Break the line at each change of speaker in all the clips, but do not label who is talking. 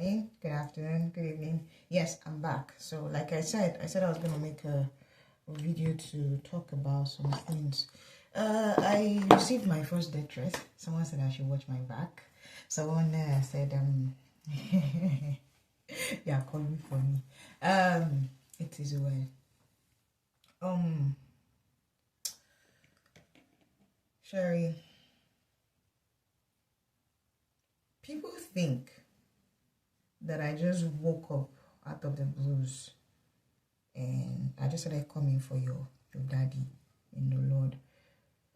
morning, good afternoon, good evening. Yes, I'm back. So like I said I was going to make a video to talk about some things. I received my first death threat. Someone said I should watch my back. Someone said, yeah, call me for me. It is well. Sherry, people think that I just woke up out of the blues and I just said I come in for your daddy in the Lord.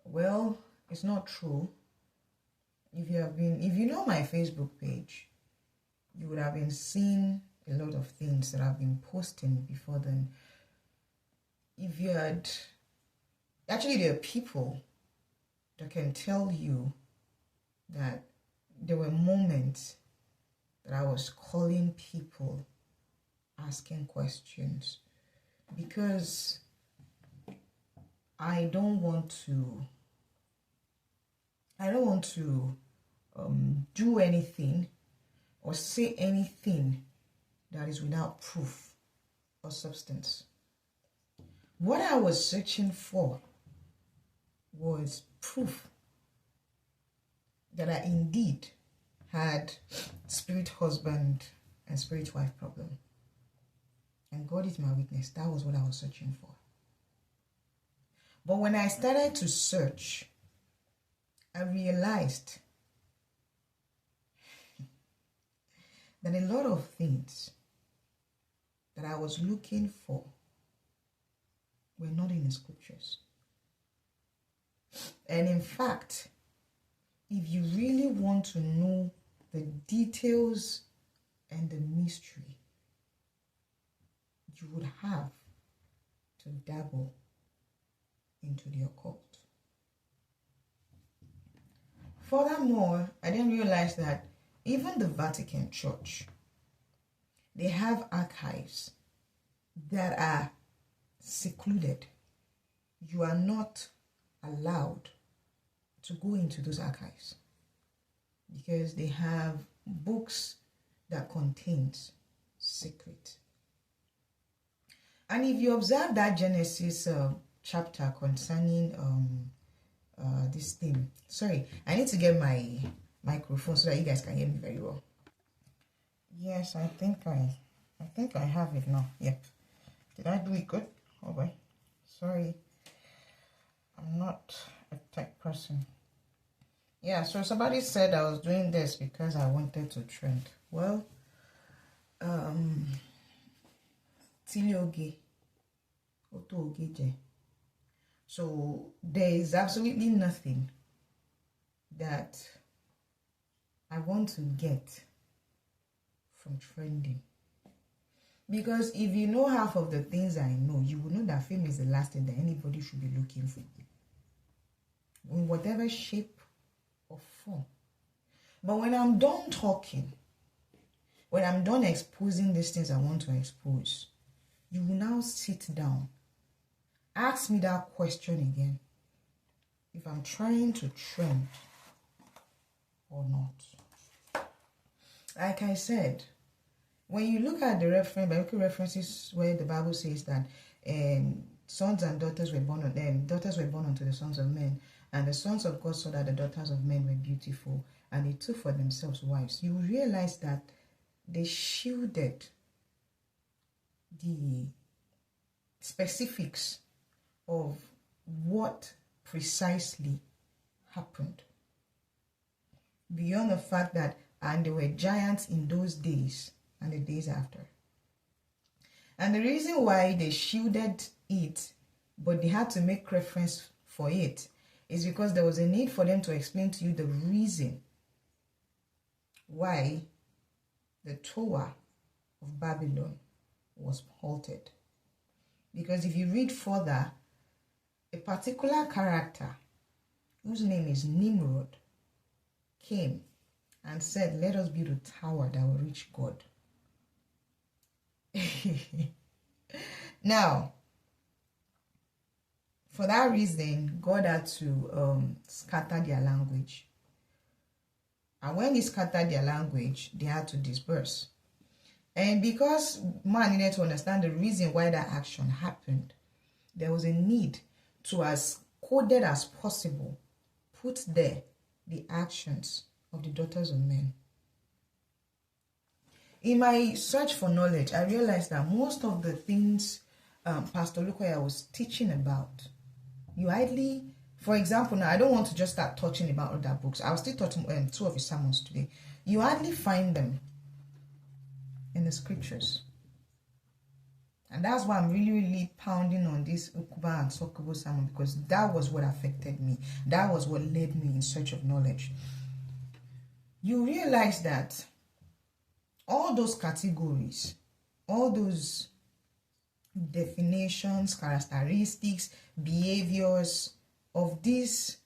Well, it's not true. If you know my Facebook page, you would have been seeing a lot of things that I've been posting before then. If you had, actually there are people that can tell you that there were moments that I was calling people, asking questions, because I don't want to do anything or say anything that is without proof or substance. What I was searching for was proof that I indeed had spirit husband and spirit wife problem. And God is my witness. That was what I was searching for. But when I started to search, I realized that a lot of things that I was looking for were not in the scriptures. And in fact, if you really want to know the details and the mystery, you would have to dabble into the occult. Furthermore, I didn't realize that even the Vatican Church, they have archives that are secluded. You are not allowed to go into those archives because they have books that contains secret. And if you observe that Genesis chapter concerning this thing, sorry, I need to get my microphone so that you guys can hear me very well. Yes, I think I have it now. Yep. Did I do it good? Oh boy. Sorry. I'm not a tech person. Yeah, so somebody said I was doing this because I wanted to trend. Well, so there is absolutely nothing that I want to get from trending. Because if you know half of the things I know, you will know that fame is the last thing that anybody should be looking for, in whatever shape or form. But when I'm done talking, when I'm done exposing these things I want to expose, you will now sit down, ask me that question again, if I'm trying to trend or not. Like I said, when you look at the biblical references where the Bible says that sons and daughters were born on them, daughters were born unto the sons of men, and the sons of God saw that the daughters of men were beautiful, and they took for themselves wives, you realize that they shielded the specifics of what precisely happened. Beyond the fact that, and there were giants in those days and the days after. And the reason why they shielded it, but they had to make reference for it, is because there was a need for them to explain to you the reason why the Tower of Babylon was halted. Because if you read further, a particular character whose name is Nimrod came and said, let us build a tower that will reach God. Now, for that reason, God had to scatter their language. And when he scattered their language, they had to disperse. And because man needed to understand the reason why that action happened, there was a need to, as coded as possible, put there the actions of the daughters of men. In my search for knowledge, I realized that most of the things Pastor Lukoya was teaching about, you hardly, for example, now I don't want to just start touching about other books. I'll still touch two of his sermons today. You hardly find them in the scriptures. And that's why I'm really pounding on this Ukuba and Sokobo sermon, because that was what affected me. That was what led me in search of knowledge. You realize that all those categories, all those definitions, characteristics, behaviors of this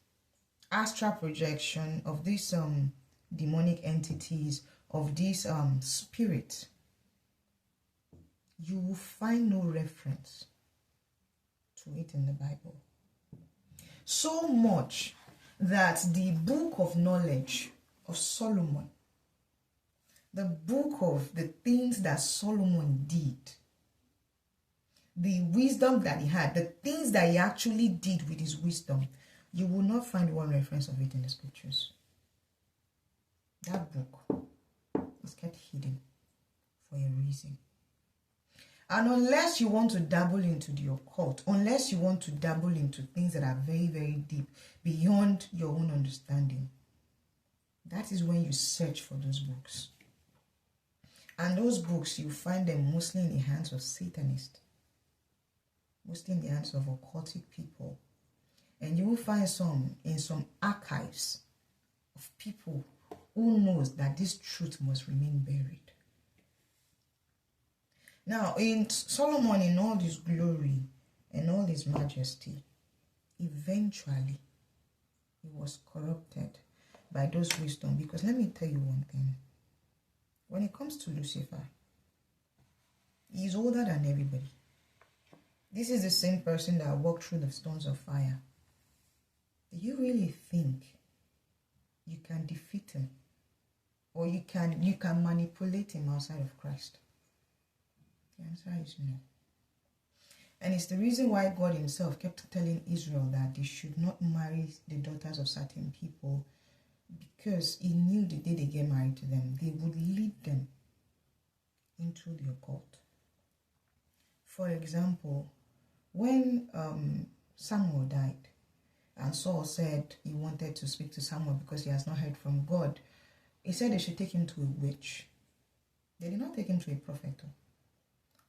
astral projection, of these demonic entities, of this spirit, you will find no reference to it in the Bible. So much that the book of knowledge of Solomon, the book of the things that Solomon did, the wisdom that he had, the things that he actually did with his wisdom, you will not find one reference of it in the scriptures. That book is kept hidden for a reason. And unless you want to dabble into the occult, unless you want to dabble into things that are very, very deep, beyond your own understanding, that is when you search for those books. And those books, you find them mostly in the hands of Satanists, mostly in the hands of occultic people. And you will find some in some archives of people who knows that this truth must remain buried. Now, in Solomon, in all his glory and all his majesty, eventually he was corrupted by those wisdom. Because let me tell you one thing. When it comes to Lucifer, he is older than everybody. This is the same person that walked through the stones of fire. Do you really think you can defeat him? Or you can manipulate him outside of Christ? The answer is no. And it's the reason why God himself kept telling Israel that they should not marry the daughters of certain people, because he knew the day they get married to them, they would lead them into the occult. For example, when Samuel died, and Saul said he wanted to speak to Samuel because he has not heard from God, he said they should take him to a witch. They did not take him to a prophet.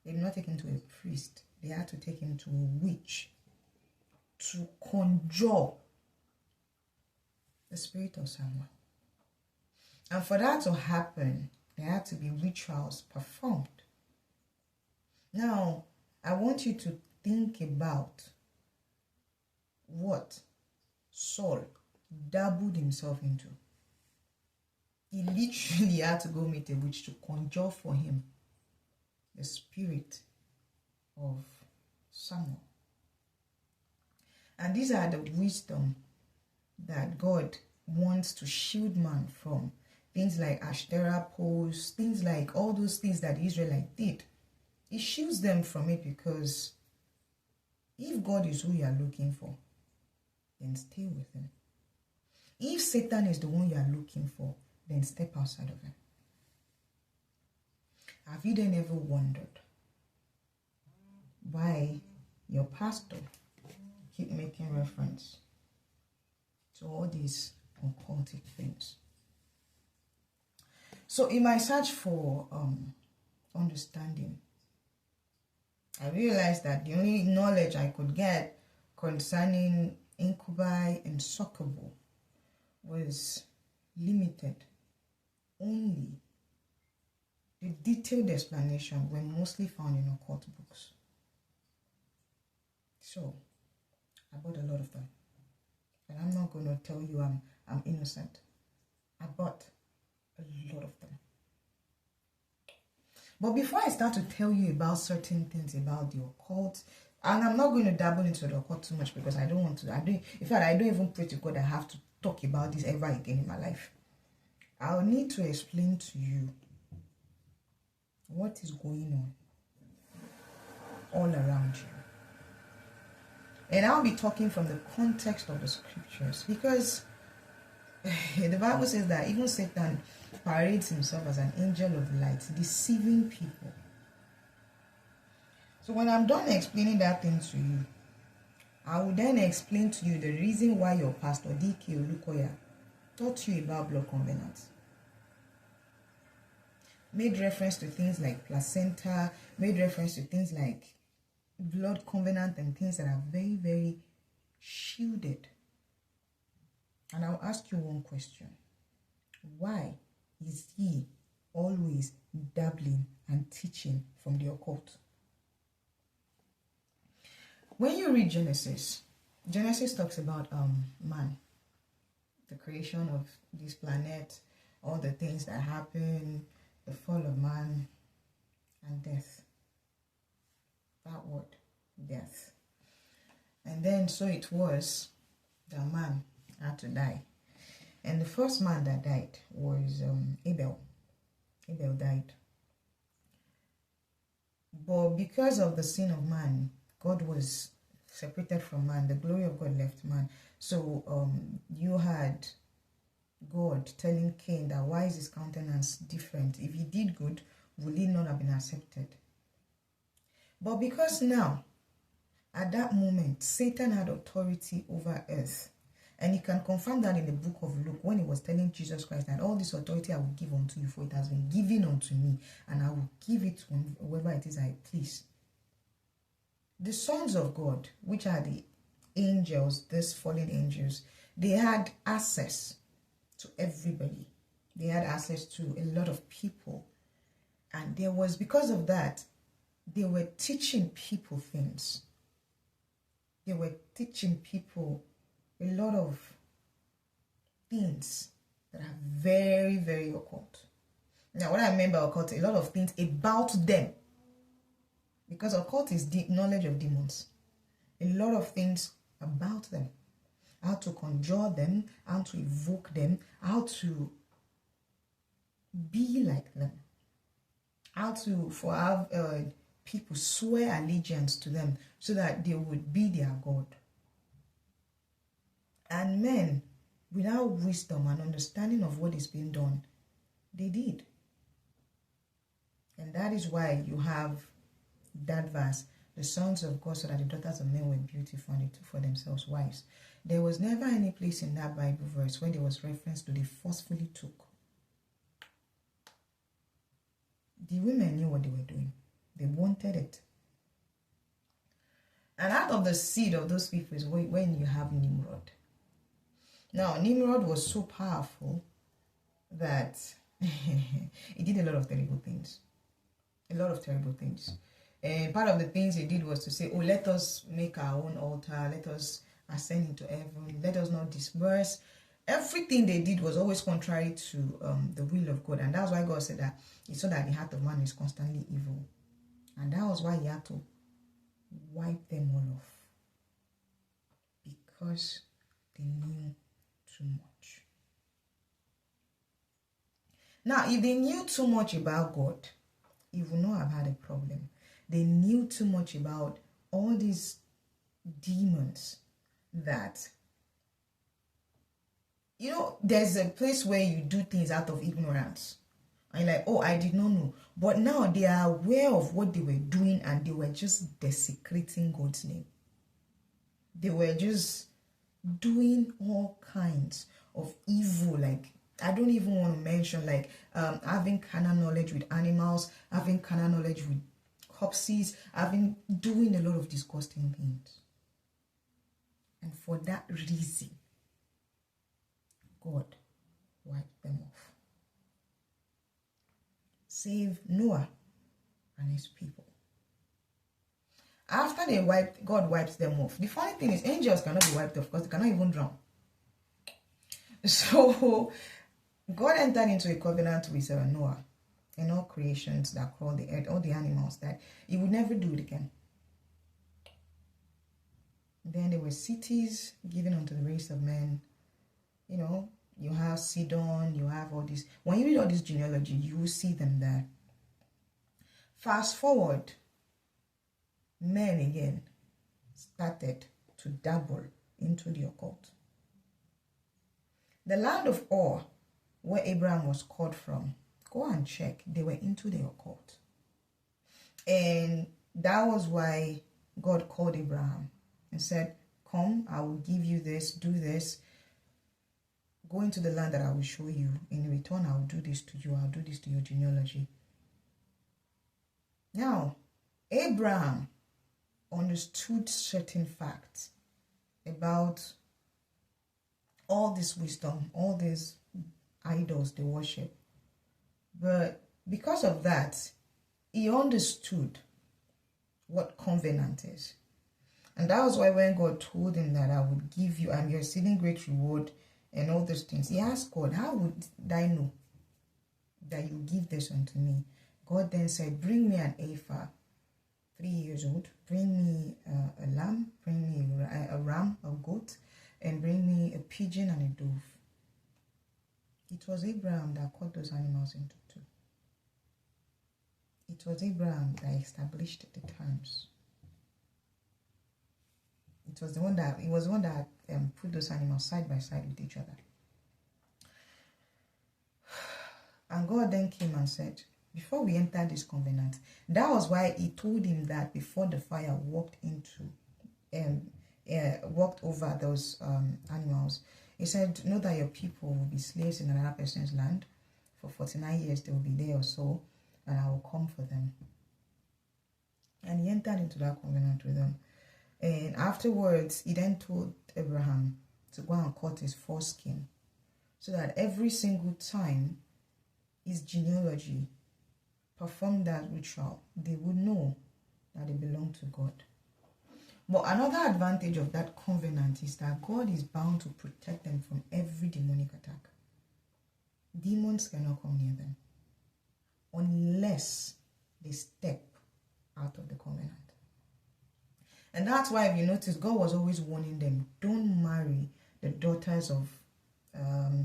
They did not take him to a priest. They had to take him to a witch to conjure the spirit of Samuel. And for that to happen, there had to be rituals performed. Now, I want you to think about what Saul dabbled himself into. He literally had to go meet a witch to conjure for him the spirit of Samuel. And these are the wisdom that God wants to shield man from. Things like Ashtoreth poles, things like all those things that the Israelites did. He shields them from it, because if God is who you are looking for, then stay with him. If Satan is the one you are looking for, then step outside of him. Have you then ever wondered why your pastor keep making reference to all these occultic things? So in my search for understanding, I realized that the only knowledge I could get concerning Incubi and Succubus was limited. Only the detailed explanation were mostly found in occult books. So I bought a lot of them. And I'm not going to tell you I'm innocent. I bought a lot of them. But before I start to tell you about certain things about the occult, and I'm not going to dabble into the occult too much, because I don't want to. In fact, I don't even pray to God I have to talk about this ever again in my life. I'll need to explain to you what is going on all around you. And I'll be talking from the context of the scriptures, because the Bible says that even Satan parades himself as an angel of light, deceiving people. So when I'm done explaining that thing to you, I will then explain to you the reason why your pastor, D.K. Olukoya, taught you about blood covenants. Made reference to things like placenta, made reference to things like blood covenant and things that are very, very shielded. And I'll ask you one question. Why is he always dabbling and teaching from the occult? When you read Genesis, Genesis talks about man, the creation of this planet, all the things that happen, the fall of man, and death. That word, death. And then so it was that man had to die. And the first man that died was Abel. Abel died. But because of the sin of man, God was separated from man. The glory of God left man. So you had God telling Cain that why is his countenance different? If he did good, will he not have been accepted? But because now, at that moment, Satan had authority over earth. And you can confirm that in the book of Luke when he was telling Jesus Christ that all this authority I will give unto you, for it has been given unto me, and I will give it to whoever it is I please. The sons of God, which are the angels, these fallen angels, they had access to everybody. They had access to a lot of people. And there was, because of that, they were teaching people things. They were teaching people a lot of things that are very, very occult. Now, what I mean by occult, a lot of things about them. Because occult is the knowledge of demons. A lot of things about them. How to conjure them, how to evoke them, how to be like them. How to have people swear allegiance to them so that they would be their God. And men, without wisdom and understanding of what is being done, they did. And that is why you have that verse, the sons of God, so that the daughters of men were beautiful and they took for themselves wives. There was never any place in that Bible verse when there was reference to they forcefully took. The women knew what they were doing. They wanted it. And out of the seed of those people is when you have Nimrod. Now, Nimrod was so powerful that he did a lot of terrible things. A lot of terrible things. And part of the things he did was to say, oh, let us make our own altar. Let us ascend into heaven. Let us not disperse. Everything they did was always contrary to the will of God. And that's why God said that he saw that the heart of man is constantly evil. And that was why he had to wipe them all off. Because they knew too much. Now, if they knew too much about God, he would not have had a problem. They knew too much about all these demons that, you know, there's a place where you do things out of ignorance. And you're like, oh, I did not know. But now they are aware of what they were doing and they were just desecrating God's name. They were just doing all kinds of evil, like, I don't even want to mention, like, having carnal knowledge with animals, having carnal knowledge with corpses, doing a lot of disgusting things. And for that reason, God wiped them off. Save Noah and his people. After God wipes them off. The funny thing is, angels cannot be wiped off because they cannot even drown. So, God entered into a covenant with Noah and all creations that crawl the earth, all the animals, that he would never do it again. Then there were cities given unto the race of men. You know, you have Sidon, you have all this. When you read all this genealogy, you will see them there. Fast forward, men again started to dabble into the occult. The land of Ur, where Abraham was called from, go and check, they were into the occult. And that was why God called Abraham and said, come, I will give you this, do this. Go into the land that I will show you. In return, I will do this to you. I'll do this to your genealogy. Now, Abraham understood certain facts about all this wisdom, all these idols they worship. But because of that, he understood what covenant is. And that was why when God told him that I would give you and you're receiving great reward and all those things, he asked God, how would I know that you give this unto me? God then said, bring me an ephah, 3 years old, bring me a lamb, bring me a ram, a goat, and bring me a pigeon and a dove. It was Abraham that cut those animals into two. It was Abraham that established the terms. It was the one that put those animals side by side with each other. And God then came and said, before we enter this covenant, that was why he told him that before the fire walked over those animals, he said, know that your people will be slaves in another person's land. For 49 years they will be there or so, and I will come for them. And he entered into that covenant with them. And afterwards, he then told Abraham to go and cut his foreskin, so that every single time his genealogy performed that ritual, they would know that they belong to God. But another advantage of that covenant is that God is bound to protect them from every demonic attack. Demons cannot come near them unless they step out of the covenant. And that's why, if you notice, God was always warning them, don't marry the daughters of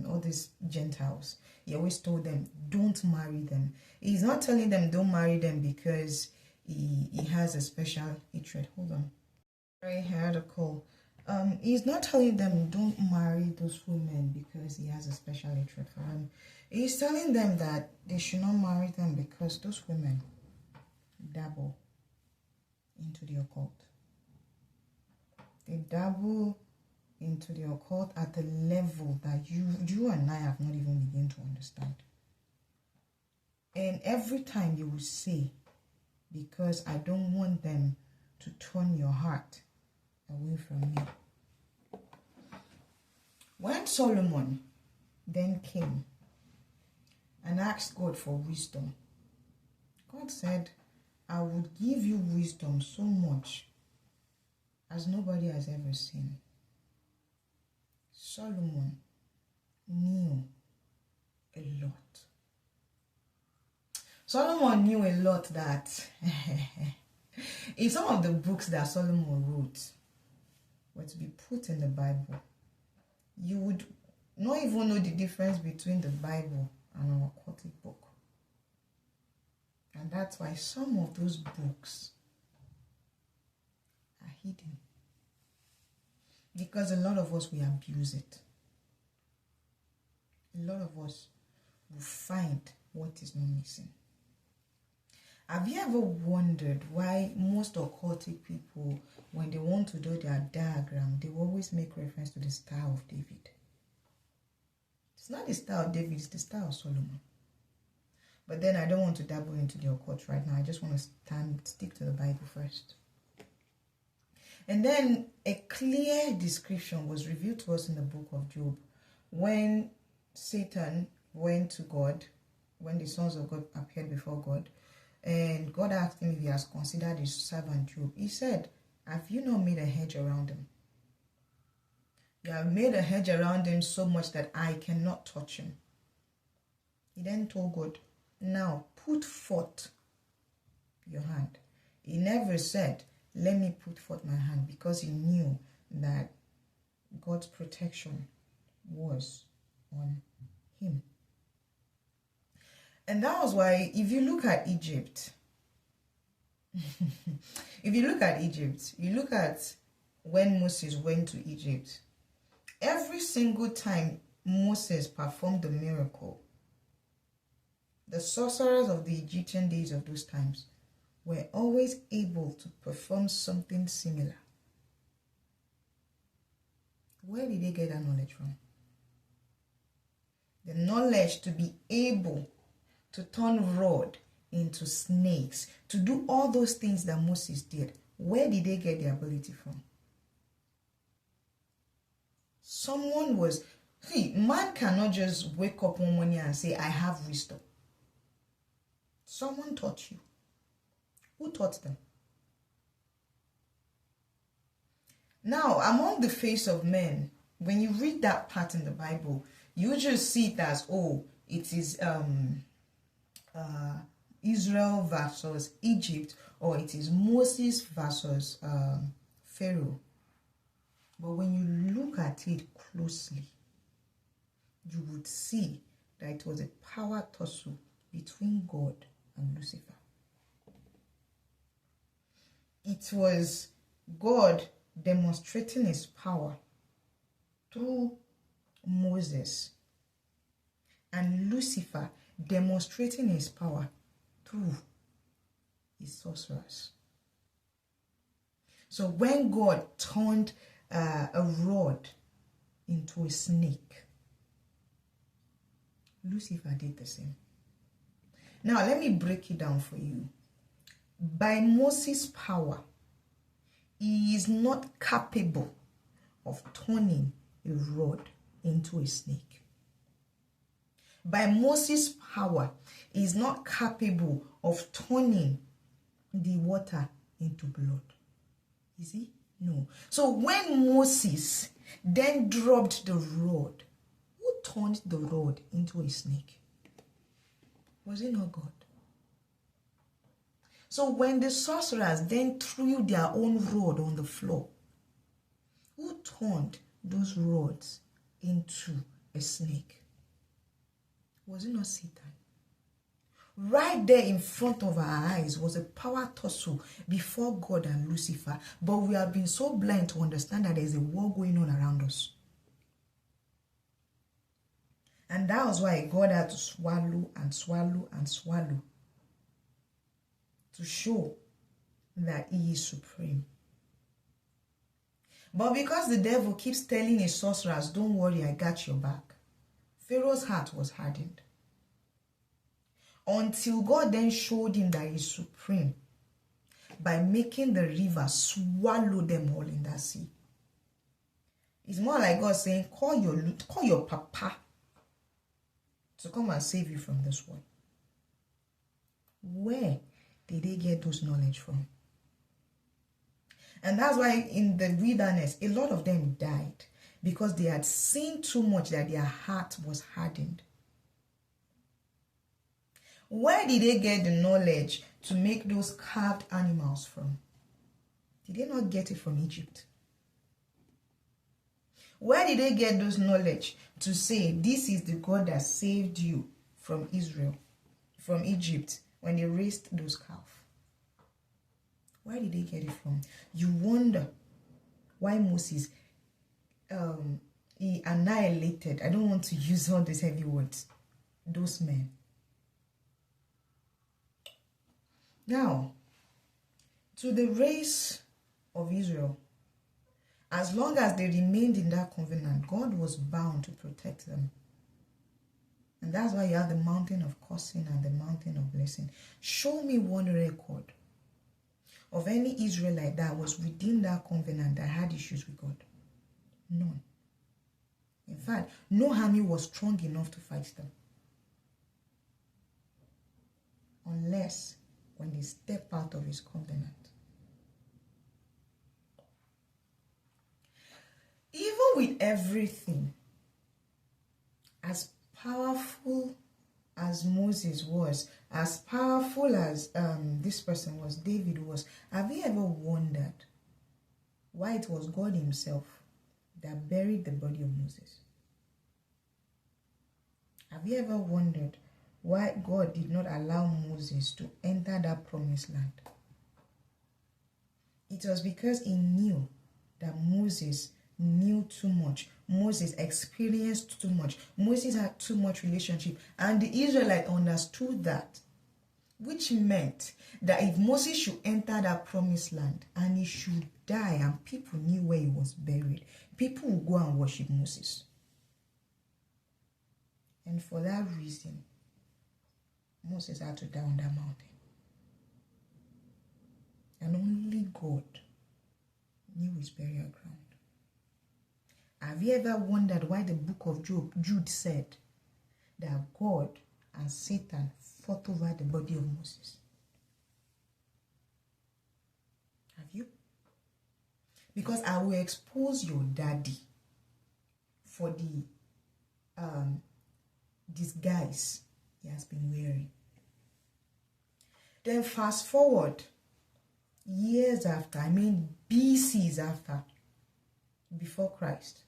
all these Gentiles. He always told them, don't marry them. He's not telling them don't marry them because he has a special hatred. Hold on. I heard a call. He's not telling them don't marry those women because he has a special hatred for them. He's telling them that they should not marry them because those women dabble into the occult. They dabble into the occult at the level that you and I have not even begun to understand. And every time you will say, because I don't want them to turn your heart away from me. When Solomon then came and asked God for wisdom, God said, I would give you wisdom so much as nobody has ever seen. Solomon knew a lot. Solomon knew a lot that if some of the books that Solomon wrote were to be put in the Bible, you would not even know the difference between the Bible and an occultic book. And that's why some of those books are hidden. Because a lot of us, we abuse it. A lot of us will find what is not missing. Have you ever wondered why most occultic people, when they want to do their diagram, they always make reference to the Star of David? It's not the Star of David, it's the Star of Solomon. But then I don't want to dabble into the occult right now. I just want to stick to the Bible first. And then a clear description was revealed to us in the book of Job. When Satan went to God, when the sons of God appeared before God, and God asked him if he has considered his servant Job, he said, have you not made a hedge around him? You have made a hedge around him so much that I cannot touch him. He then told God, now put forth your hand. He never said, let me put forth my hand, because he knew that God's protection was on him. And that was why, if you look at Egypt, If you look at Egypt, you look at when Moses went to Egypt, every single time Moses performed the miracle, the sorcerers of the Egyptian days of those times were always able to perform something similar. Where did they get that knowledge from? The knowledge to be able to turn rod into snakes, to do all those things that Moses did. Where did they get the ability from? Someone was... See, man cannot just wake up one morning and say, I have wisdom. Someone taught you. Who taught them? Now, among the face of men, when you read that part in the Bible, you just see it as, oh, it is Israel versus Egypt, or it is Moses versus Pharaoh. But when you look at it closely, you would see that it was a power tussle between God and Lucifer. It was God demonstrating his power through Moses, and Lucifer demonstrating his power through his sorcerers. So when God turned a rod into a snake, Lucifer did the same. Now let me break it down for you. By Moses' power, he is not capable of turning a rod into a snake. By Moses' power, he is not capable of turning the water into blood. Is he? No. So when Moses then dropped the rod, who turned the rod into a snake? Was it not God? So when the sorcerers then threw their own rod on the floor, who turned those rods into a snake? Was it not Satan? Right there in front of our eyes was a power tussle before God and Lucifer, but we have been so blind to understand that there is a war going on around us. And that was why God had to swallow and swallow and swallow to show that he is supreme. But because the devil keeps telling his sorcerers, don't worry, I got your back, Pharaoh's heart was hardened. Until God then showed him that he's supreme by making the river swallow them all in that sea. It's more like God saying, call your papa to come and save you from this one. Where did they get those knowledge from? And that's why in the wilderness, a lot of them died because they had seen too much that their heart was hardened. Where did they get the knowledge to make those carved animals from? Did they not get it from Egypt? Where did they get those knowledge to say, this is the God that saved you from Israel, from Egypt, when they raised those calves? Where did they get it from? You wonder why Moses, he annihilated, I don't want to use all these heavy words, those men. Now, to the race of Israel, as long as they remained in that covenant, God was bound to protect them. And that's why you have the mountain of cursing and the mountain of blessing. Show me one record of any Israelite that was within that covenant that had issues with God. None. In fact, no army was strong enough to fight them. Unless when they step out of his covenant. Even with everything, as powerful as Moses was, as powerful as this person was, David was, have you ever wondered why it was God himself that buried the body of Moses? Have you ever wondered why God did not allow Moses to enter that promised land? It was because he knew that Moses knew too much. Moses experienced too much. Moses had too much relationship. And the Israelites understood that, which meant that if Moses should enter that promised land and he should die and people knew where he was buried, people would go and worship Moses. And for that reason, Moses had to die on that mountain. And only God knew his burial ground. Have you ever wondered why the book of Jude said that God and Satan fought over the body of Moses? Have you? Because I will expose your daddy for the disguise he has been wearing. Then fast forward years after, BCs after, before Christ,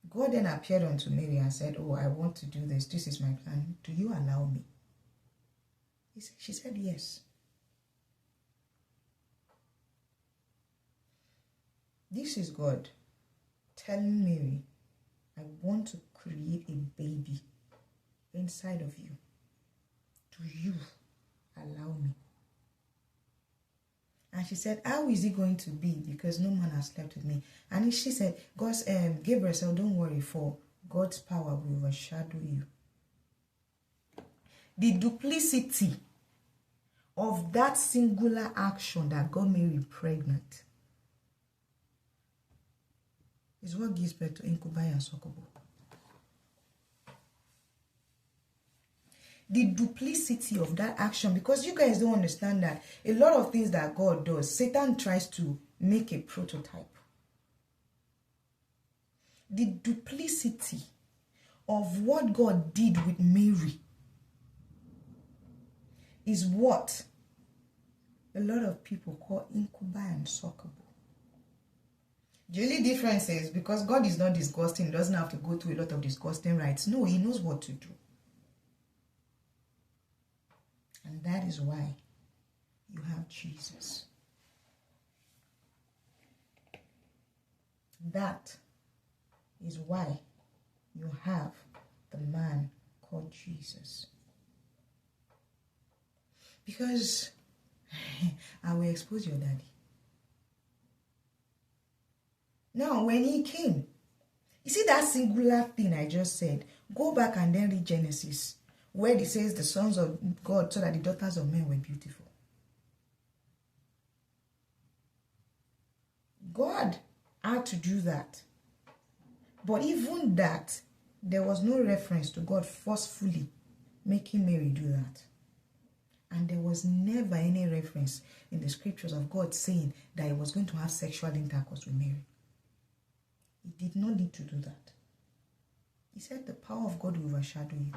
God then appeared unto Mary and said, oh, I want to do this. This is my plan. Do you allow me? She said yes. This is God telling Mary, I want to create a baby inside of you. Do you allow me? And she said, how is it going to be? Because no man has slept with me. And she said, Gabriel said, don't worry, for God's power will overshadow you. The duplicity of that singular action that got Mary pregnant is what gives birth to Incubi and Succubus. The duplicity of that action, because you guys don't understand that a lot of things that God does, Satan tries to make a prototype. The duplicity of what God did with Mary is what a lot of people call Incubi and Succubus. The only difference is because God is not disgusting, he doesn't have to go through a lot of disgusting rites. No, he knows what to do. And that is why you have Jesus. That is why you have the man called Jesus. Because I will expose your daddy. Now, when he came, you see that singular thing I just said? Go back and then read Genesis, where it says the sons of God saw that the daughters of men were beautiful. God had to do that. But even that, there was no reference to God forcefully making Mary do that. And there was never any reference in the scriptures of God saying that he was going to have sexual intercourse with Mary. He did not need to do that. He said the power of God will overshadow you.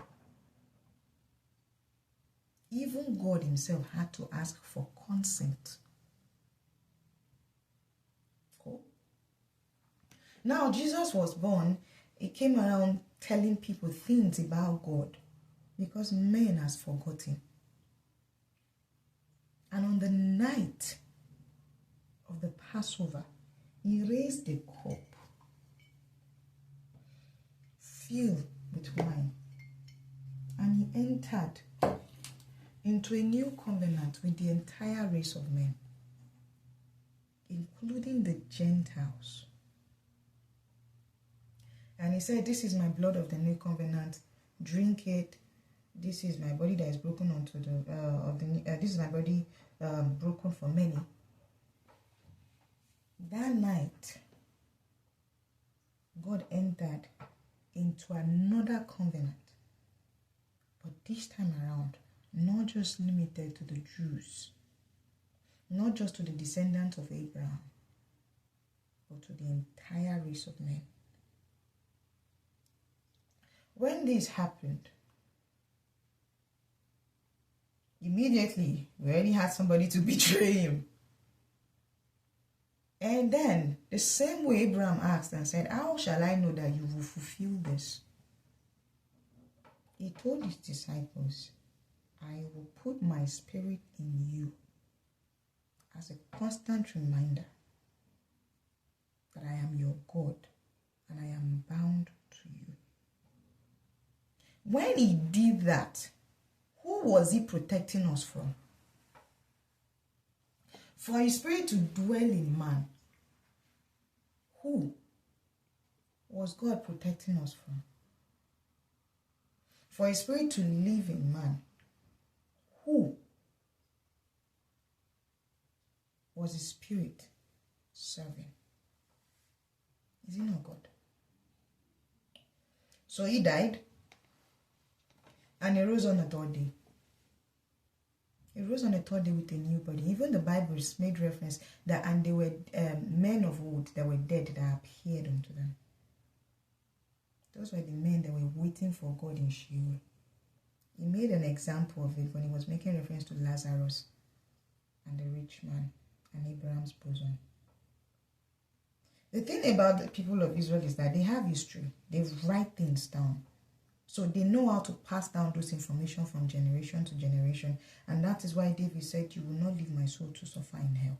Even God himself had to ask for consent. Cool. Now, Jesus was born. He came around telling people things about God because man has forgotten. And on the night of the Passover, he raised a cup filled with wine, and he entered into a new covenant with the entire race of men, including the Gentiles. And he said, this is my blood of the new covenant, drink it. This is my body that is broken unto this is my body broken for many. That night, God entered into another covenant, but this time around, not just limited to the Jews, not just to the descendants of Abraham, but to the entire race of men. When this happened, immediately we already had somebody to betray him. And then, the same way Abraham asked and said, how shall I know that you will fulfill this? He told his disciples, I will put my spirit in you as a constant reminder that I am your God and I am bound to you. When he did that, who was he protecting us from? For his spirit to dwell in man, who was God protecting us from? For his spirit to live in man, who was his spirit serving? Is he not God? So he died and he rose on the third day. He rose on the third day with a new body. Even the Bible made reference that, and they were men of old that were dead that appeared unto them. Those were the men that were waiting for God in Sheol. He made an example of it when he was making reference to Lazarus and the rich man and Abraham's bosom. The thing about the people of Israel is that they have history. They write things down. So they know how to pass down those information from generation to generation. And that is why David said, you will not leave my soul to suffer in hell.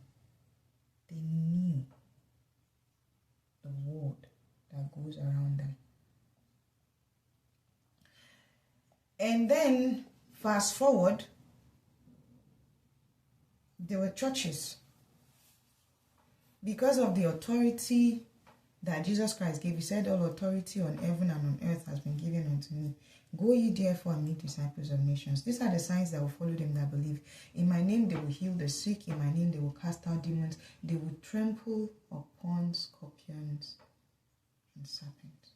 They knew the word that goes around them. And then, fast forward, there were churches. Because of the authority that Jesus Christ gave, he said, all authority on heaven and on earth has been given unto me. Go ye therefore and make disciples of nations. These are the signs that will follow them that believe. In my name they will heal the sick. In my name they will cast out demons. They will trample upon scorpions and serpents.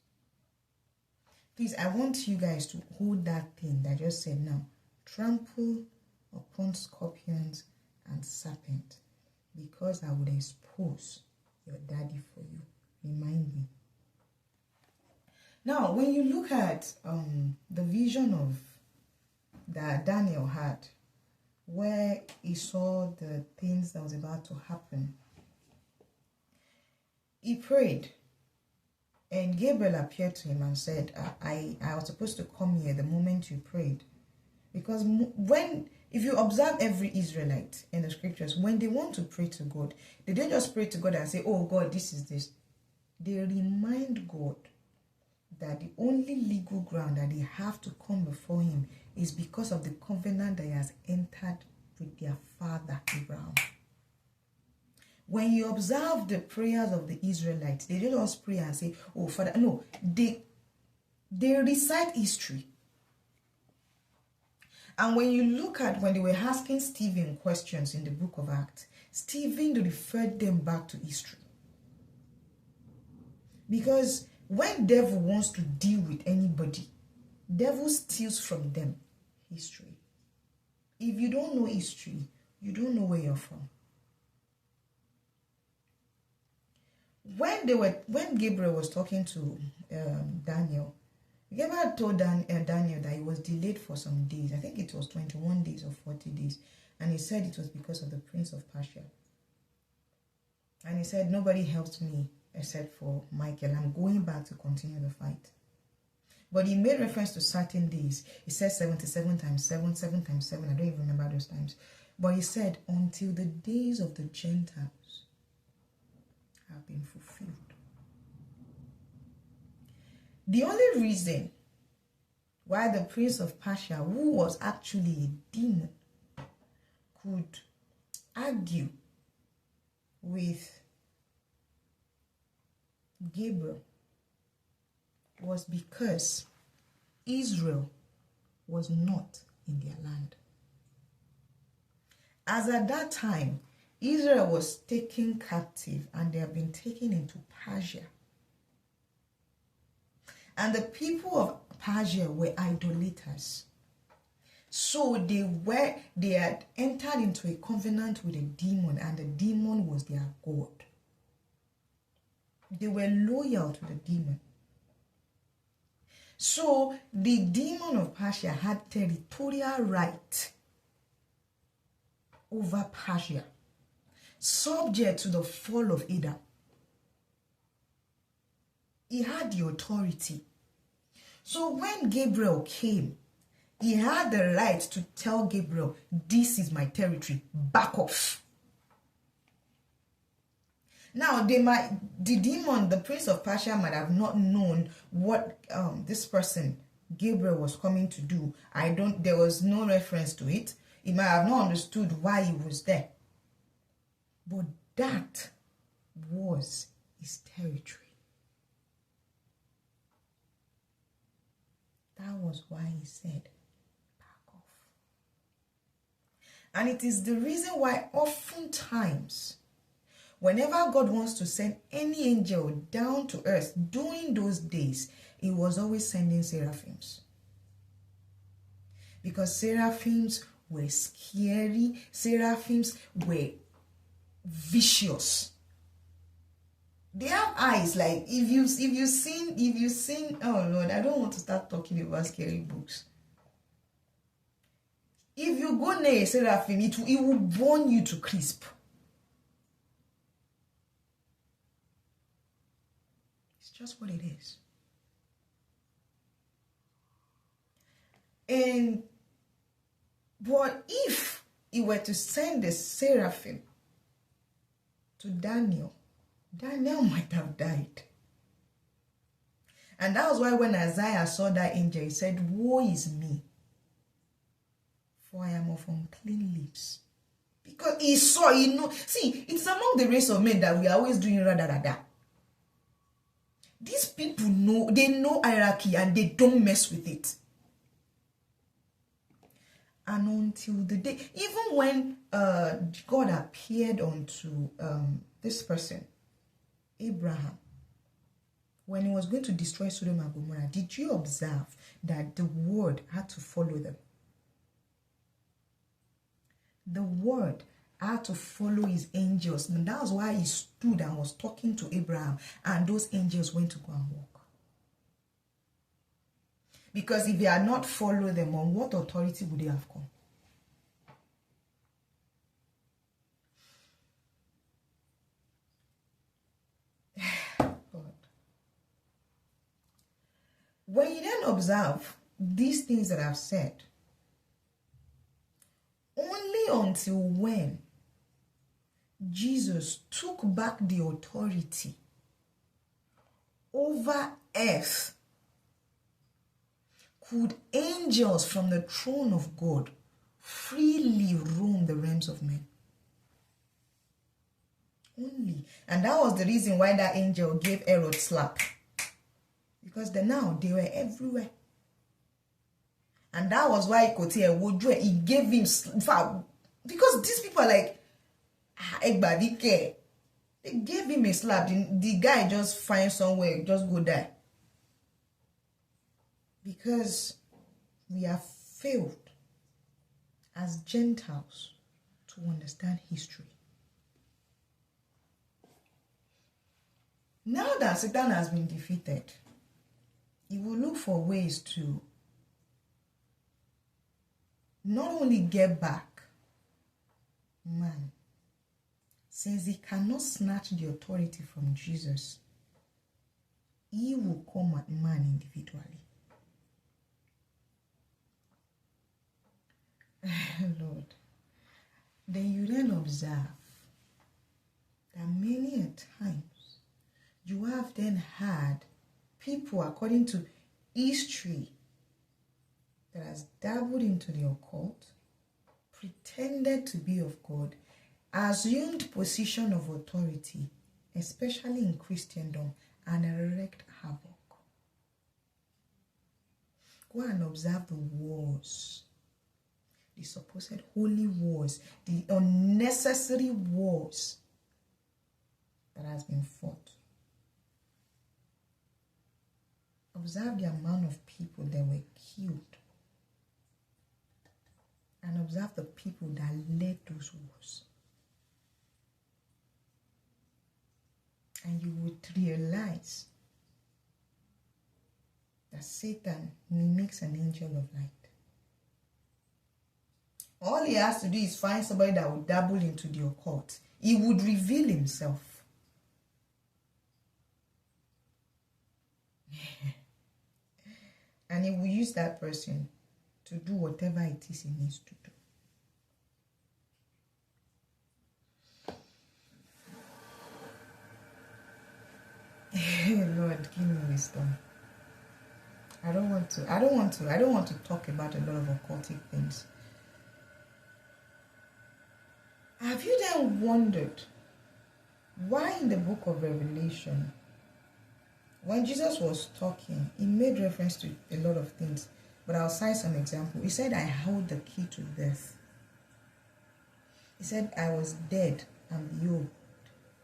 Please, I want you guys to hold that thing that I just said now. Trample upon scorpions and serpents, because I would expose your daddy for you. Remind me. Now, when you look at the vision of that Daniel had, where he saw the things that was about to happen, he prayed. And Gabriel appeared to him and said, I was supposed to come here the moment you prayed. Because if you observe every Israelite in the scriptures, when they want to pray to God, they don't just pray to God and say, oh God, this is this. They remind God that the only legal ground that they have to come before him is because of the covenant that he has entered with their father Abraham. When you observe the prayers of the Israelites, they don't just pray and say, oh Father. No, they recite history. And when you look at when they were asking Stephen questions in the book of Acts, Stephen referred them back to history. Because when devil wants to deal with anybody, devil steals from them history. If you don't know history, you don't know where you're from. When Gabriel was talking to Daniel, Gabriel told Daniel that he was delayed for some days. I think it was 21 days or 40 days. And he said it was because of the prince of Persia. And he said, nobody helped me except for Michael. I'm going back to continue the fight. But he made reference to certain days. He said 77 times 7, 7 times 7. I don't even remember those times. But he said, until the days of the Gentiles have been fulfilled. The only reason why the prince of Persia, who was actually a demon, could argue with Gabriel was because Israel was not in their land. As at that time, Israel was taken captive and they have been taken into Persia. And the people of Persia were idolaters. So they had entered into a covenant with a demon, and the demon was their god. They were loyal to the demon. So the demon of Persia had territorial right over Persia, subject to the fall of Adam. He had the authority. So when Gabriel came, he had the right to tell Gabriel, this is my territory, back off. Now, the demon, the prince of Persia, might have not known what this person, Gabriel, was coming to do. There was no reference to it. He might have not understood why he was there. But that was his territory. That was why he said, back off. And it is the reason why oftentimes, whenever God wants to send any angel down to earth during those days, he was always sending seraphims. Because seraphims were scary. Seraphims were vicious. They have eyes. Like if you've seen, oh Lord, I don't want to start talking about scary books. If you go near a seraphim, it will burn you to crisp. It's just what it is. But if he were to send a seraphim to Daniel might have died. And that was why when Isaiah saw that angel, he said, woe is me, for I am of unclean lips. Because he know. See, it's among the race of men that we are always doing rada. These people they know hierarchy and they don't mess with it. And until the day, even when God appeared unto this person, Abraham, when he was going to destroy Sodom and Gomorrah, did you observe that the word had to follow them? The word had to follow his angels. And that was why he stood and was talking to Abraham, and those angels went to go and walk. Because if they had not followed them, on what authority would they have come? God. When you then observe these things that I've said, only until when Jesus took back the authority over earth could angels from the throne of God freely roam the realms of men. Only. And that was the reason why that angel gave Herod slap. Because they were everywhere. And that was why he gave him, because these people are like, they gave him a slap. The guy just find somewhere, just go die. Because we have failed as Gentiles to understand history. Now that Satan has been defeated, he will look for ways to not only get back man, since he cannot snatch the authority from Jesus, he will come at man individually. Lord, then you then observe that many a times you have then had people, according to history, that has dabbled into the occult, pretended to be of God, assumed position of authority, especially in Christendom, and wreaked havoc. Go and observe the wars, the supposed holy wars, the unnecessary wars that has been fought. Observe the amount of people that were killed. And observe the people that led those wars. And you would realize that Satan mimics an angel of light. All he has to do is find somebody that would dabble into the occult. He would reveal himself. And he will use that person to do whatever it is he needs to do. Lord, give me wisdom. I don't want to talk about a lot of occultic things. Have you then wondered why in the book of Revelation, when Jesus was talking, he made reference to a lot of things, but I'll cite some example. He said, I hold the key to death. He said, I was dead, and behold,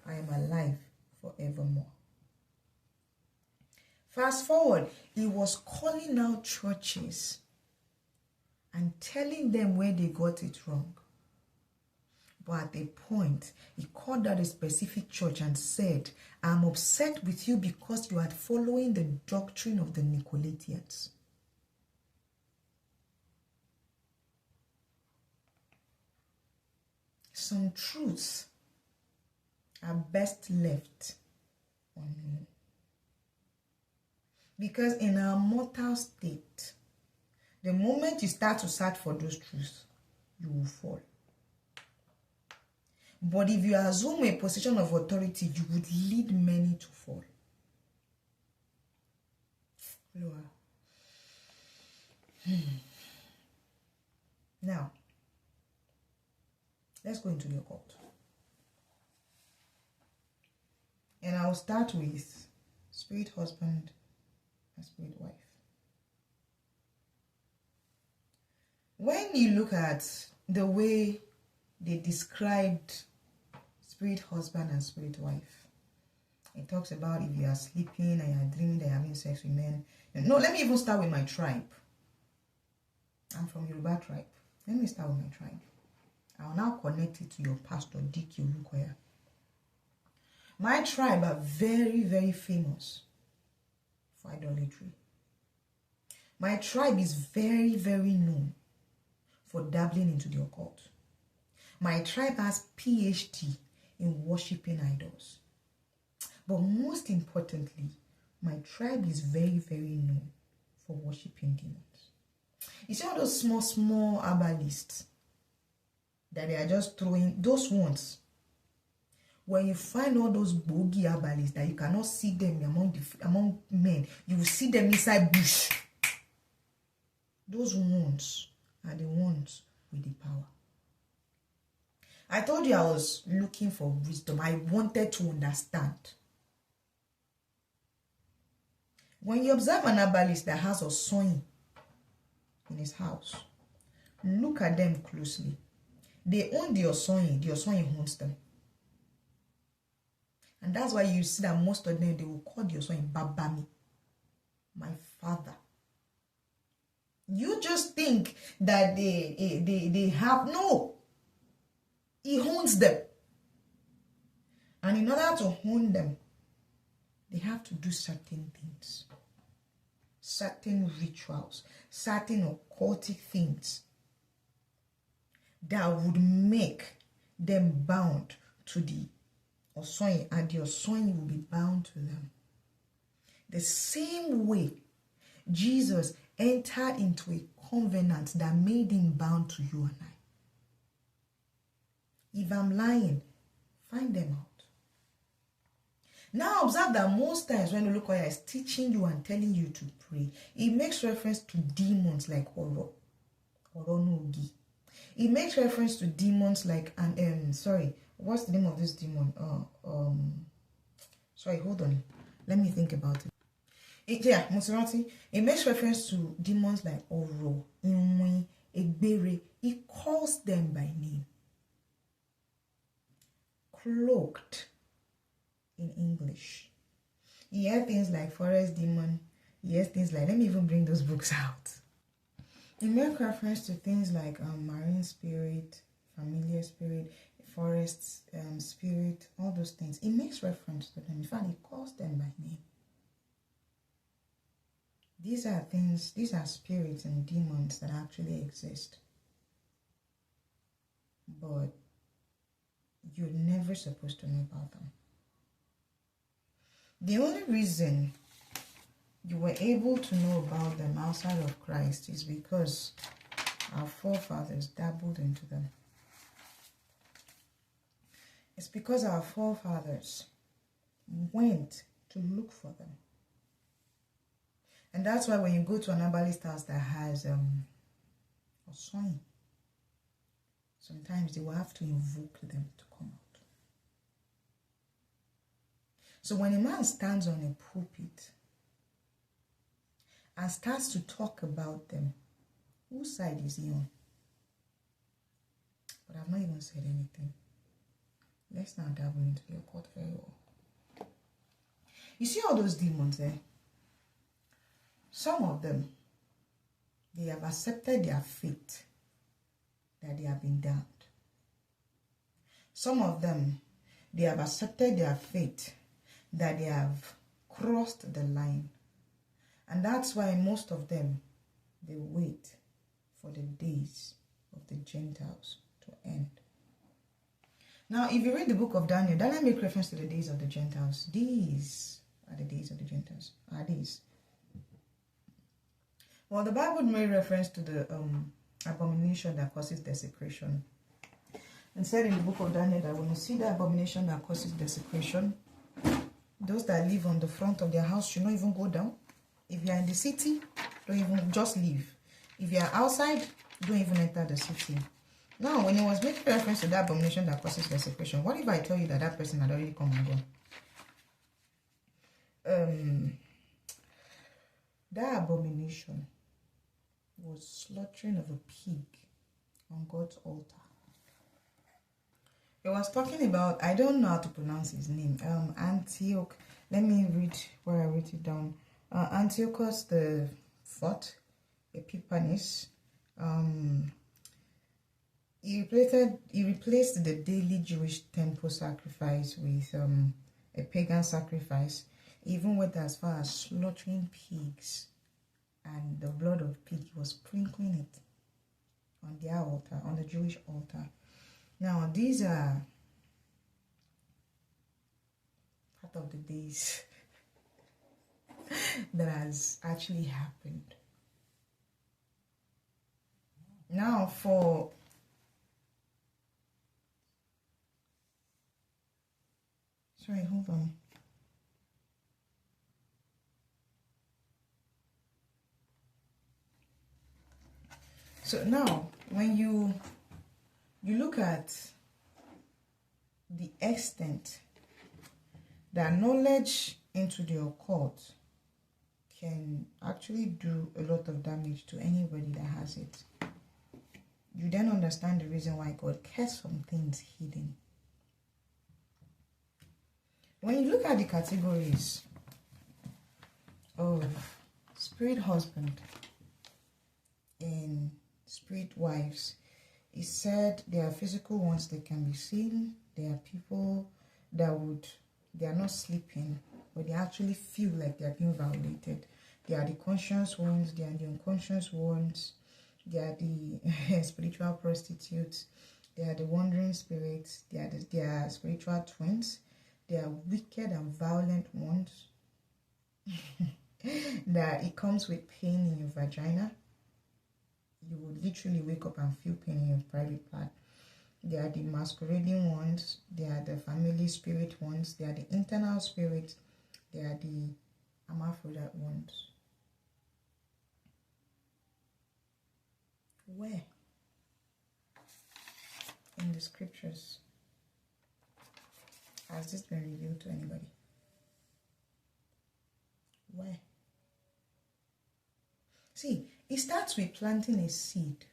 I am alive forevermore. Fast forward, he was calling out churches and telling them where they got it wrong. But at a point, he called out a specific church and said, I'm upset with you because you are following the doctrine of the Nicolaitans. Some truths are best left unknown. Because in our mortal state, the moment you start to search for those truths, you will fall. But if you assume a position of authority, you would lead many to fall. Lord. Now, let's go into the occult. And I'll start with spirit husband and spirit wife. When you look at the way they described spirit husband and spirit wife, it talks about if you are sleeping and you are dreaming that you are having sex with men. No, let me even start with my tribe. I'm from Yoruba tribe. Let me start with my tribe. I'll now connect it to your pastor, D.Q. Lukoya. My tribe are very, very famous for idolatry. My tribe is very, very known for dabbling into the occult. My tribe has PhD in worshipping idols. But most importantly, my tribe is very, very known for worshipping demons. You see all those small herbalists that they are just throwing, those ones, when you find all those bogey herbalists that you cannot see them among men, you will see them inside bush. Those ones are the ones with the power. I told you I was looking for wisdom. I wanted to understand. When you observe an herbalist that has a son in his house, look at them closely. They own the Osoyin owns them. And that's why you see that most of them, they will call the Osoyin Babami, my father. You just think that they have, no. He owns them. And in order to own them, they have to do certain things. Certain rituals, certain occultic things that would make them bound to the Osoyin, and the Osoyin will be bound to them. The same way Jesus entered into a covenant that made him bound to you and I. If I'm lying, find them out. Now observe that most times when Olukoya is teaching you and telling you to pray, he makes reference to demons like Oronogi. He makes reference to demons like, what's the name of this demon? Hold on. Let me think about it. Musirati. It makes reference to demons like Oro, Inwi, Egbere. He calls them by name. Cloaked in English. He has things like forest demon. He has things like, let me even bring those books out. He makes reference to things like marine spirit, familiar spirit, forest spirit, all those things. He makes reference to them. In fact, he calls them by name. These are spirits and demons that actually exist. But you're never supposed to know about them. The only reason you were able to know about them outside of Christ is because our forefathers dabbled into them. It's because our forefathers went to look for them. And that's why when you go to an herbalist house that has a sign, sometimes they will have to invoke them to come out. So when a man stands on a pulpit and starts to talk about them, whose side is he on? But I've not even said anything. Let's now dabble into the occult very well. You see all those demons there? Some of them, they have accepted their fate, that they have been damned. Some of them, they have accepted their fate, that they have crossed the line. And that's why most of them, they wait for the days of the Gentiles to end. Now, if you read the book of Daniel, Daniel makes reference to the days of the Gentiles. These are the days of the Gentiles. Are these? Well, the Bible made reference to the abomination that causes desecration. And said in the book of Daniel that when you see the abomination that causes desecration, those that live on the front of their house should not even go down. If you are in the city, don't even, just leave. If you are outside, don't even enter the city. Now, when he was making reference to that abomination that causes desecration, what if I tell you that that person had already come and gone? That abomination was slaughtering of a pig on God's altar. He was talking about, I don't know how to pronounce his name, Antioch. Let me read where I wrote it down. Antiochus the Fourth, Epiphanes. He replaced the daily Jewish temple sacrifice with a pagan sacrifice. He even went as far as slaughtering pigs, and the blood of pig was sprinkling it on their altar, on the Jewish altar. Now, these are part of the days that has actually happened. Now, sorry, hold on. So now, when you look at the extent that knowledge into the occult can actually do a lot of damage to anybody that has it, you then understand the reason why God kept some things hidden. When you look at the categories of spirit husband and spirit wives, he said there are physical ones that can be seen. There are people that they are not sleeping, but they actually feel like they are being violated. They are the conscious ones, they are the unconscious ones, they are the spiritual prostitutes, they are the wandering spirits, they are spiritual twins, they are wicked and violent ones. That it comes with pain in your vagina. You would literally wake up and feel pain in your private part. They are the masquerading ones. They are the family spirit ones. They are the internal spirits. They are the hermaphrodite ones. Where in the scriptures has this been revealed to anybody? Where? See, it starts with planting a seed.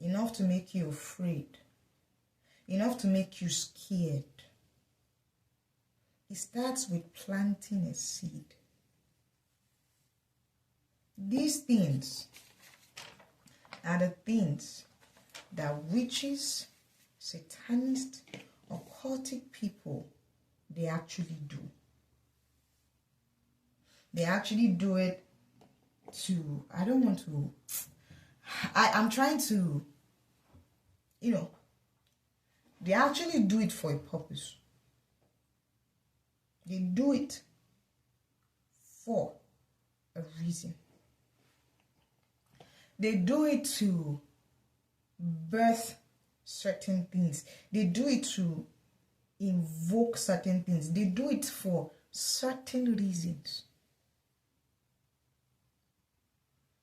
Enough to make you afraid. Enough to make you scared. It starts with planting a seed. These things are the things that witches, satanists, occultic people, they actually do. They actually do it to, I'm trying to, they actually do it for a purpose. They do it for a reason. They do it to birth certain things. They do it to invoke certain things. They do it for certain reasons.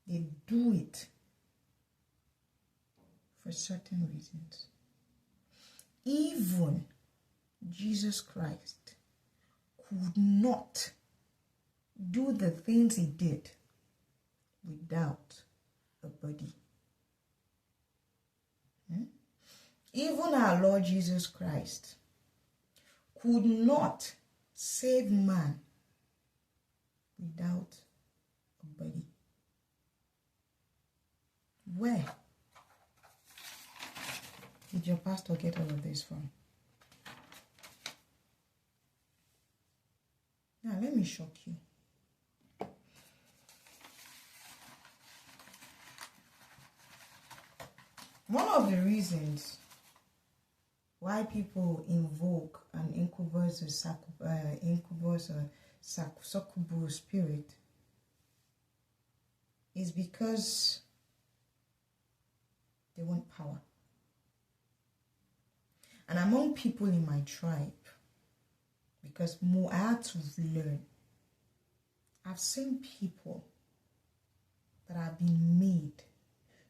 They do it for certain reasons. Even Jesus Christ could not do the things he did without a body. Even our Lord Jesus Christ could not save man without a body. Where did your pastor get all of this from? Now, let me shock you. One of the reasons why people invoke an incubus or succubus spirit is because they want power. And among people in my tribe, because more I had to learn, I've seen people that have been made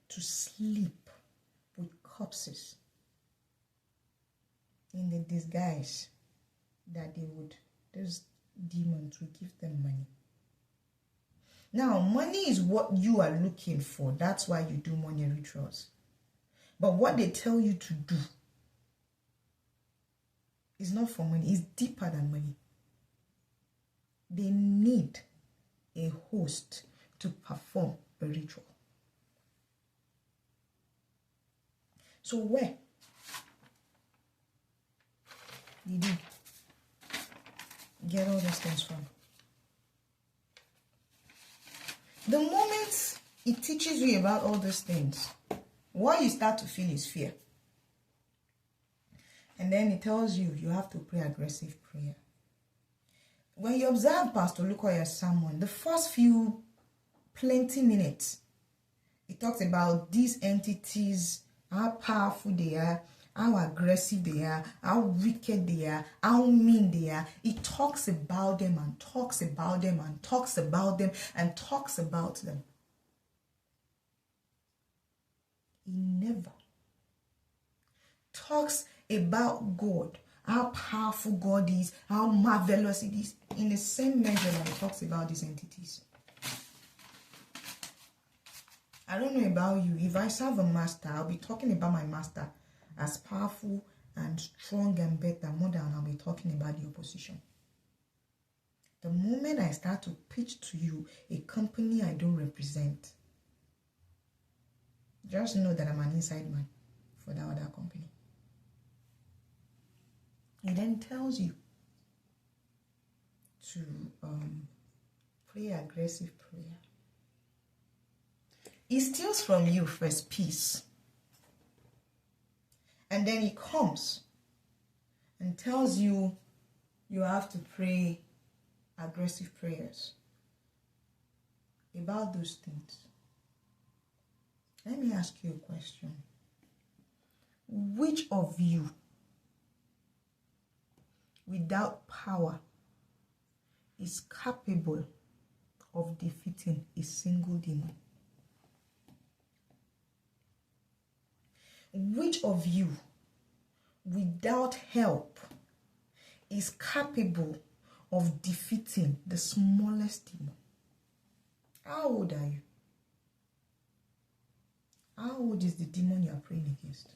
to sleep with corpses in the disguise that those demons will give them money. Now, money is what you are looking for. That's why you do money rituals. But what they tell you to do is not for money. It's deeper than money. They need a host to perform a ritual. So where did you get all those things from? The moment it teaches you about all those things, what you start to feel is fear. And then it tells you have to pray aggressive prayer. When you observe Pastor Lukoya's sermon, the first few plenty minutes, it talks about these entities, how powerful they are, how aggressive they are, how wicked they are, how mean they are. It talks about them and talks about them and talks about them and talks about them. He never talks about God, how powerful God is, how marvelous it is, in the same measure that he talks about these entities. I don't know about you. If I serve a master, I'll be talking about my master as powerful and strong and better more than I'll be talking about the opposition. The moment I start to pitch to you a company I don't represent, just know that I'm an inside man for that other company. He then tells you to pray aggressive prayer. He steals from you first peace. And then he comes and tells you you have to pray aggressive prayers about those things. Let me ask you a question. Which of you, without power, is capable of defeating a single demon? Which of you, without help, is capable of defeating the smallest demon? How old are you? How old is the demon you are praying against?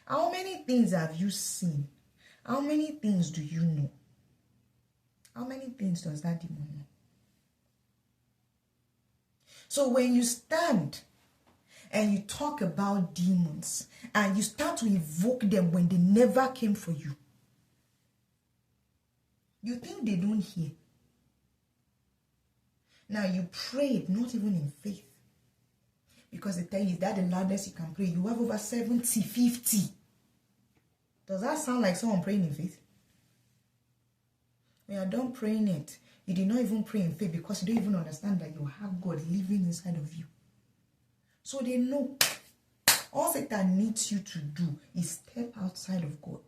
How many things have you seen? How many things do you know? How many things does that demon know? So when you stand and you talk about demons and you start to evoke them when they never came for you, you think they don't hear. Now you prayed not even in faith, because they tell you that the loudest you can pray, you have over 70, 50. Does that sound like someone praying in faith? When you're done praying it, you did not even pray in faith because you don't even understand that you have God living inside of you. So they know all Satan needs you to do is step outside of God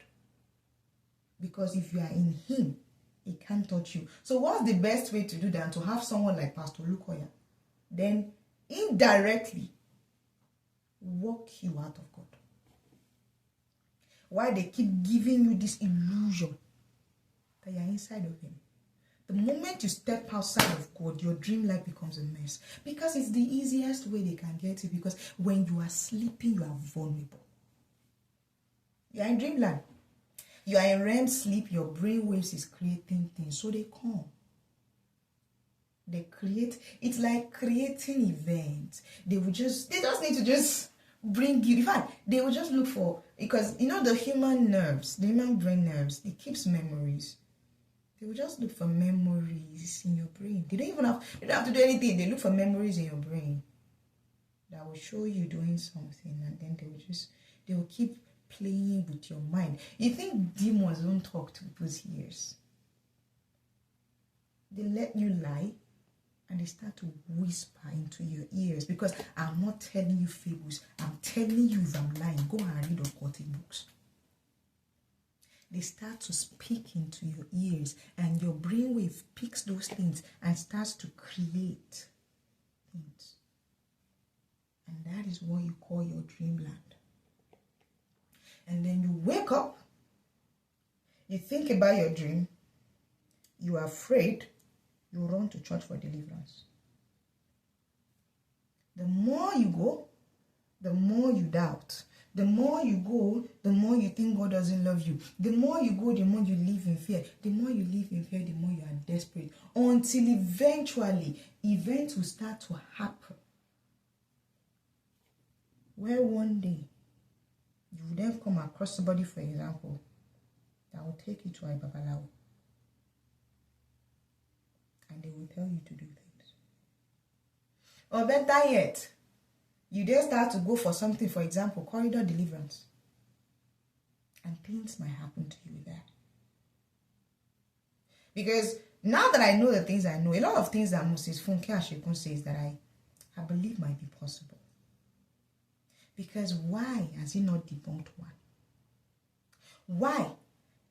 Because if you are in him, he can't touch you. So what's the best way to do that? To have someone like Pastor Lukoya, then indirectly walk you out of God. Why they keep giving you this illusion that you're inside of him. The moment you step outside of God, your dream life becomes a mess. Because it's the easiest way they can get you. Because when you are sleeping, you are vulnerable. You are in dreamland. You are in REM sleep, your brain waves is creating things. So they come. They create, it's like creating events. They just need to just bring you. In fact, they will just look for, because you know the human nerves, the human brain nerves, it keeps memories. They will just look for memories in your brain. They don't have to do anything. They look for memories in your brain that will show you doing something, and then they will keep playing with your mind. You think demons don't talk to people's ears? They let you lie and they start to whisper into your ears, because I'm not telling you fables. I'm telling you if I'm lying. Go and read occultic books. They start to speak into your ears, and your brainwave picks those things and starts to create things. And that is what you call your dreamland. And then you wake up, you think about your dream, you are afraid, you run to church for deliverance. The more you go, the more you doubt. The more you go, the more you think God doesn't love you. The more you go, the more you live in fear. The more you live in fear, the more you are desperate. Until eventually, events will start to happen. Where one day, you will then come across somebody, for example, that will take you to a babalawo. And they will tell you to do things. Or better yet, you then start to go for something, for example, corridor deliverance. And things might happen to you there. Because now that I know the things I know, a lot of things that Moses Funke Ashekun says that I believe might be possible. Because why has he not debunked one? Why?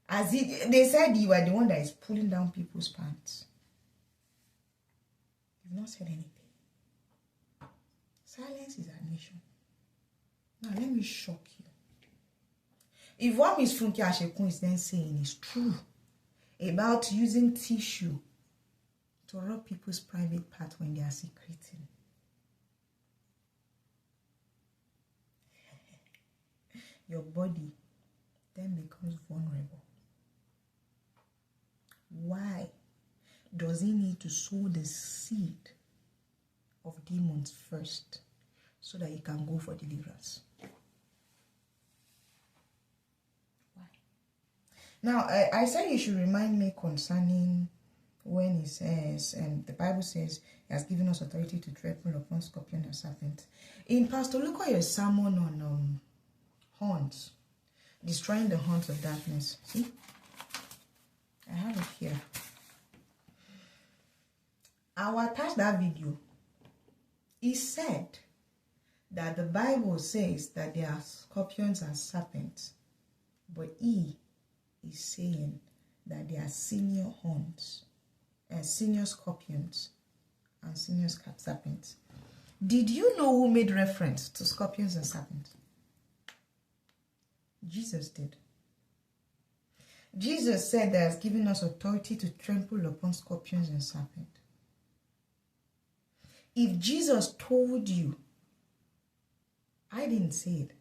They said you are the one that is pulling down people's pants. You've not said anything. Silence is admission. Now let me shock you. If what Ms. Funke Ashekun is then saying is true about using tissue to rub people's private parts when they are secreting, your body then becomes vulnerable. Why does he need to sow the seed of demons first so that he can go for deliverance? Why? Now, I said you should remind me concerning when he says, the Bible says he has given us authority to trample upon scorpion and serpent. In Pastor Lukoya's sermon on horns, destroying the horns of darkness. See? I have it here. I will attach that video. He said that the Bible says that there are scorpions and serpents, but he is saying that there are senior horns, senior scorpions, and senior serpents. Did you know who made reference to scorpions and serpents? Jesus did. Jesus said that he has given us authority to trample upon scorpions and serpents. If Jesus told you, I didn't say it.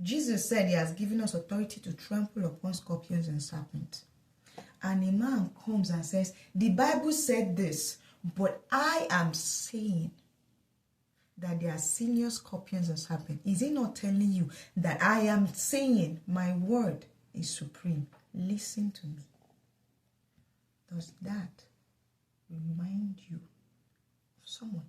Jesus said he has given us authority to trample upon scorpions and serpents. And a man comes and says, the Bible said this, but I am saying that there are senior scorpions and serpents. Is he not telling you that I am saying my word is supreme? Listen to me. Does that remind you of someone?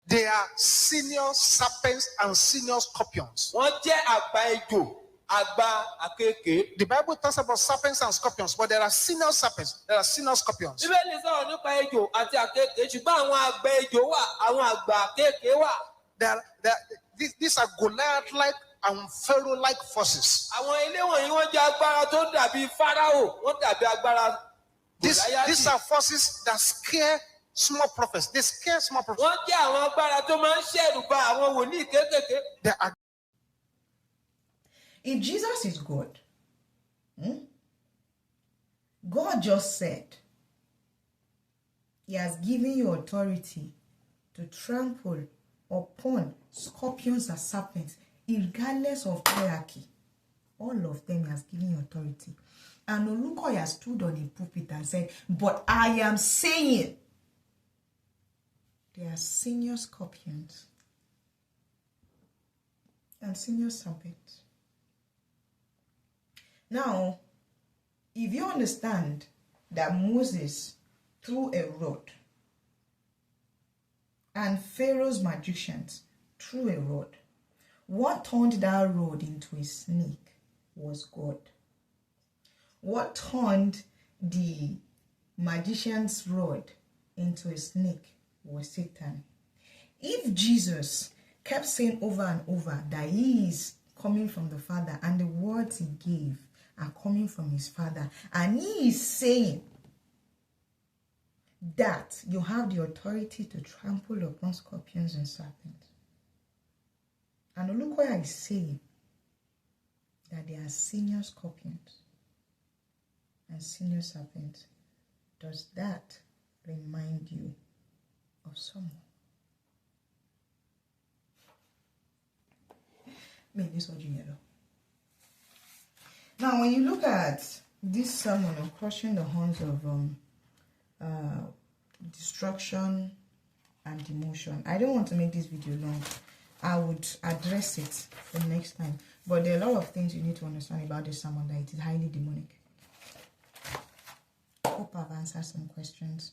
They are senior serpents and senior scorpions. The Bible talks about serpents and scorpions, but there are senior serpents, there are senior scorpions. These are Goliath-like and Pharaoh-like forces.
Àwọn ilé wọ̀nyí wọ́n jẹ́ agbára tó dàbí Fáráò, wọ́n dàbí agbára Gòláyátì.
These are forces that scare small prophets. They scare small prophets.
Wọ́n jẹ́ àwọn agbára tó máa ń ṣẹ̀rù bà àwọn wòlíì kéékèèké.
They are.
If Jesus is God, God just said He has given you authority to trample upon scorpions and serpents, regardless of hierarchy. All of them He has given you authority. And Olukoya stood on a pulpit and said, but I am saying there are senior scorpions and senior serpents. Now, if you understand that Moses threw a rod and Pharaoh's magicians threw a rod, what turned that rod into a snake was God. What turned the magician's rod into a snake was Satan. If Jesus kept saying over and over that He is coming from the Father and the words He gave are coming from His Father, and He is saying that you have the authority to trample upon scorpions and serpents, and Olukoya is saying that there are senior scorpions and senior serpents, does that remind you of someone? Now, when you look at this sermon of crushing the horns of destruction and demotion, I don't want to make this video long. I would address it for next time. But there are a lot of things you need to understand about this sermon, that it is highly demonic. Hope I've answered some questions.